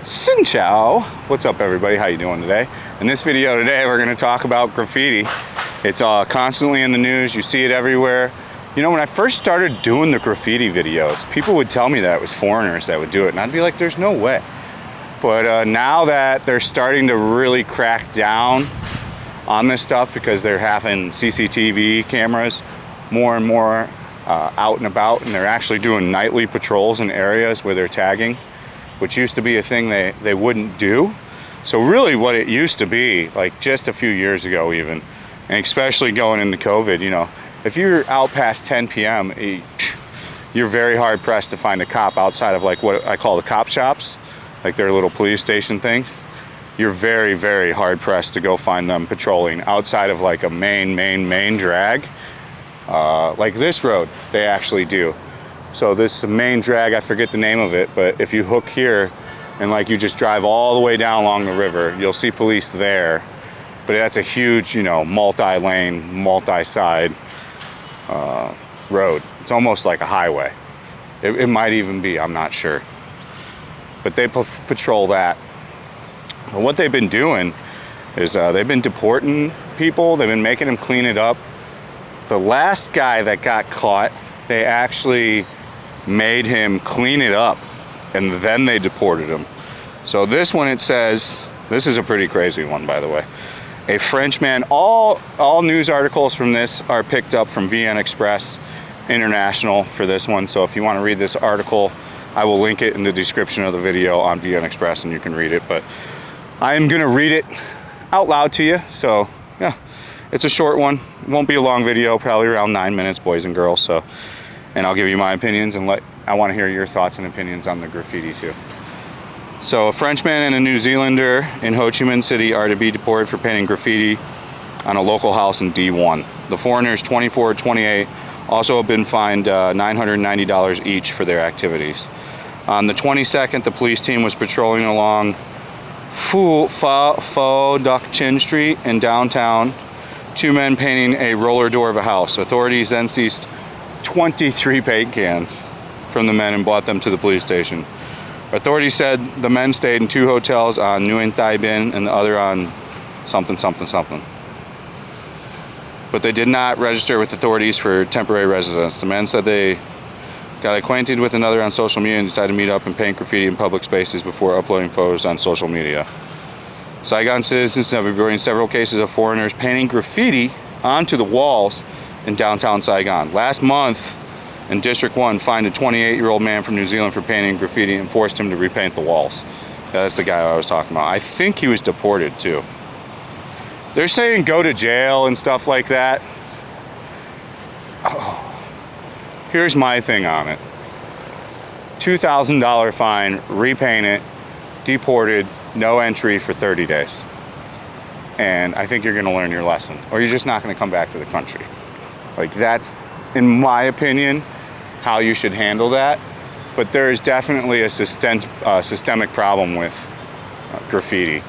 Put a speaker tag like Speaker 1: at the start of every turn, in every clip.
Speaker 1: Xin chao. What's up, everybody? How you doing today? In this video today, we're going to talk about graffiti. It's constantly in the news. You see it everywhere. You know, when I first started doing the graffiti videos, people would tell me that it was foreigners that would do it, and I'd be like, there's no way. But now that they're starting to really crack down on this stuff because they're having CCTV cameras more and more out and about, and they're actually doing nightly patrols in areas where they're tagging, which used to be a thing they wouldn't do. So really what it used to be, like just a few years ago even, and especially going into COVID, you know, if you're out past 10 p.m., you're very hard pressed to find a cop outside of like what I call the cop shops, like their little police station things. You're very, very hard pressed to go find them patrolling outside of like a main drag. Like this road, they actually do. So this main drag, I forget the name of it, but if you hook here and like you just drive all the way down along the river, you'll see police there. But that's a huge, you know, multi-lane, multi-side road. It's almost like a highway. It might even be, I'm not sure. But they patrol that. And what they've been doing is they've been deporting people. They've been making them clean it up. The last guy that got caught, they actually made him clean it up, and then they deported him. So this one, it says, this is a pretty crazy one, by the way. A Frenchman, all news articles from this are picked up from VN Express International for this one. So if you want to read this article, I will link it in the description of the video on VN Express and you can read it. But I'm going to read it out loud to you. So yeah, it's a short one. It won't be a long video, probably around 9 minutes, boys and girls. So, and I'll give you my opinions, and I want to hear your thoughts and opinions on the graffiti too. So a Frenchman and a New Zealander in Ho Chi Minh City are to be deported for painting graffiti on a local house in D1. The foreigners, 24 and 28, also have been fined $990 each for their activities. On the 22nd, the police team was patrolling along Pho Duc Chin Street in downtown. Two men painting a roller door of a house. Authorities then seized 23 paint cans from the men and brought them to the police station. Authorities said the men stayed in two hotels on Nguyen Thai Binh and the other on something. But they did not register with authorities for temporary residence. The men said they got acquainted with another on social media and decided to meet up and paint graffiti in public spaces before uploading photos on social media. SAiGON citizens have been reporting several cases of foreigners painting graffiti onto the walls in downtown Saigon. Last month, in District 1, fined a 28-year-old man from New Zealand for painting graffiti and forced him to repaint the walls. That's the guy I was talking about. I think he was deported too. They're saying go to jail and stuff like that. Oh. Here's my thing on it. $2,000 fine, repaint it, deported, no entry for 30 days. And I think you're gonna learn your lesson, or you're just not gonna come back to the country. Like, that's, in my opinion, how you should handle that. But there is definitely a systemic problem with graffiti.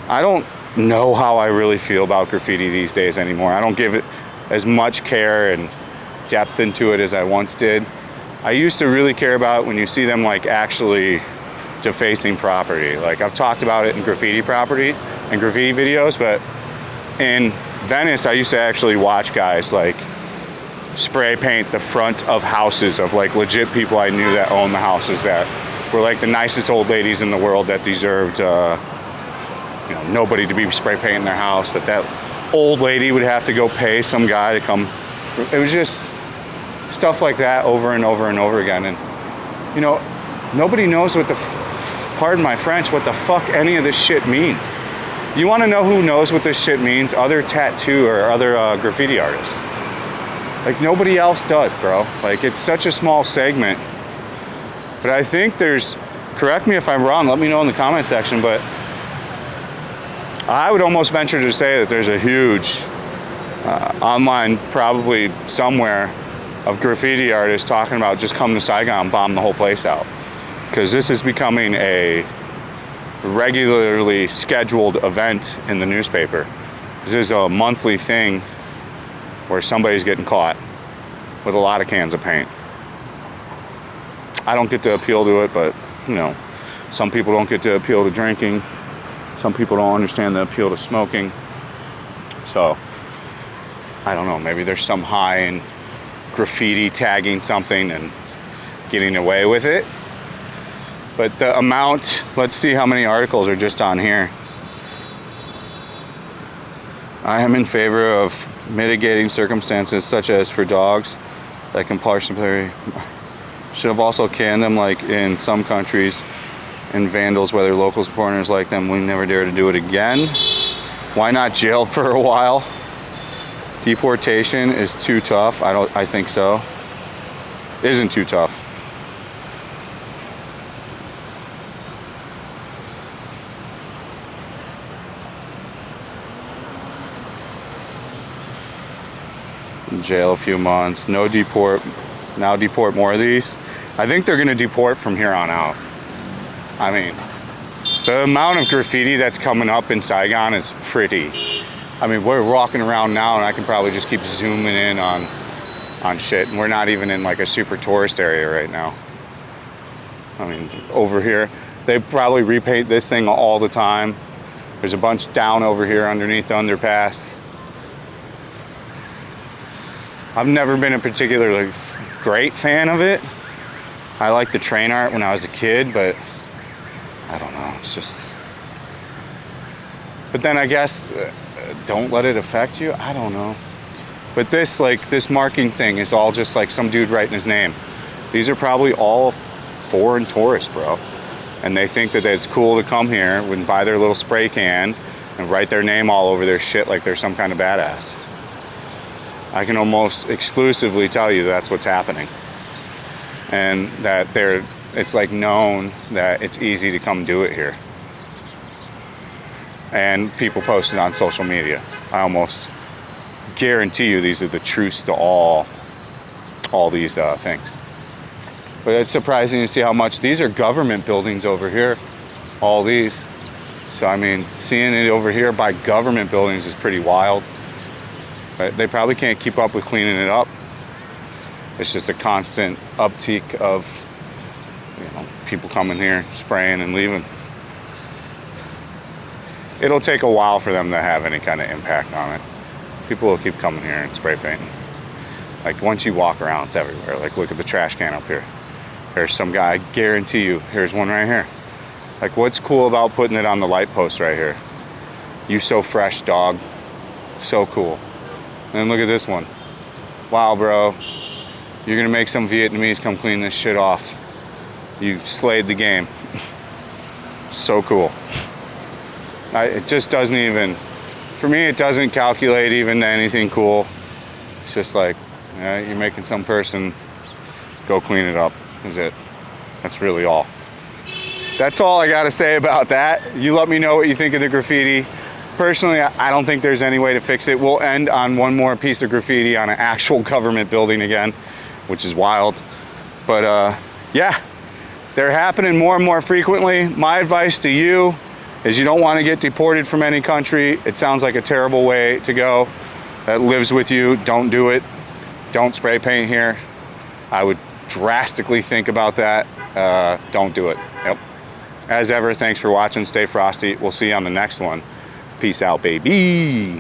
Speaker 1: I don't know how I really feel about graffiti these days anymore. I don't give it as much care and depth into it as I once did. I used to really care about it when you see them like actually defacing property. Like, I've talked about it in graffiti property and graffiti videos, but in Venice, I used to actually watch guys like spray paint the front of houses of like legit people I knew that owned the houses that were like the nicest old ladies in the world that deserved, you know, nobody to be spray painting their house. That old lady would have to go pay some guy to come. It was just stuff like that over and over and over again. And you know, nobody knows what the, pardon my French, what the fuck any of this shit means. You want to know who knows what this shit means? Other tattoo or other graffiti artists. Like, nobody else does, bro. Like, it's such a small segment. But I think there's, correct me if I'm wrong, let me know in the comment section, but I would almost venture to say that there's a huge online, probably somewhere, of graffiti artists talking about just come to Saigon and bomb the whole place out. Because this is becoming a regularly scheduled event in the newspaper. This is a monthly thing where somebody's getting caught with a lot of cans of paint. I don't get to appeal to it, but you know, Some people don't get the appeal to drinking. Some people don't understand the appeal to smoking. So, I don't know, maybe there's some high in graffiti tagging something and getting away with it. But the amount, let's see how many articles are just on here. I am in favor of mitigating circumstances such as for dogs that can partially, should have also canned them like in some countries, and vandals, whether locals or foreigners like them, we never dare to do it again. Why not jail for a while? Deportation is too tough. I think so. Isn't too tough. Jail a few months. No deport. Now deport more of these. I think they're going to deport from here on out. I mean, the amount of graffiti that's coming up in Saigon is pretty. I mean, we're walking around now and I can probably just keep zooming in on shit, and we're not even in like a super tourist area right now. I mean, over here, they probably repaint this thing all the time. There's a bunch down over here underneath the underpass. I've never been a particularly great fan of it. I liked the train art when I was a kid, but I don't know, it's just... But then I guess, don't let it affect you? I don't know. But this, like, this marking thing is all just like some dude writing his name. These are probably all foreign tourists, bro. And they think that it's cool to come here and buy their little spray can and write their name all over their shit like they're some kind of badass. I can almost exclusively tell you that's what's happening. And that it's like known that it's easy to come do it here. And people post it on social media. I almost guarantee you these are the truths to all these things. But it's surprising to see how much these are government buildings over here, all these. So I mean, seeing it over here by government buildings is pretty wild. But they probably can't keep up with cleaning it up. It's just a constant uptick of, people coming here, spraying and leaving. It'll take a while for them to have any kind of impact on it. People will keep coming here and spray painting. Like once you walk around, it's everywhere. Like look at the trash can up here. There's some guy, I guarantee you, here's one right here. Like what's cool about putting it on the light post right here? You so fresh, dog. So cool. And then look at this one. Wow, bro. You're gonna make some Vietnamese come clean this shit off. You slayed the game. So cool. It just doesn't even, for me, it doesn't calculate even to anything cool. It's just like, you're making some person go clean it up, is it. That's really all. That's all I gotta say about that. You let me know what you think of the graffiti. Personally, I don't think there's any way to fix it. We'll end on one more piece of graffiti on an actual government building again, which is wild. But yeah, they're happening more and more frequently. My advice to you is you don't want to get deported from any country. It sounds like a terrible way to go. That lives with you. Don't do it. Don't spray paint here. I would drastically think about that. Don't do it. Yep. As ever, thanks for watching. Stay frosty. We'll see you on the next one. Peace out, baby.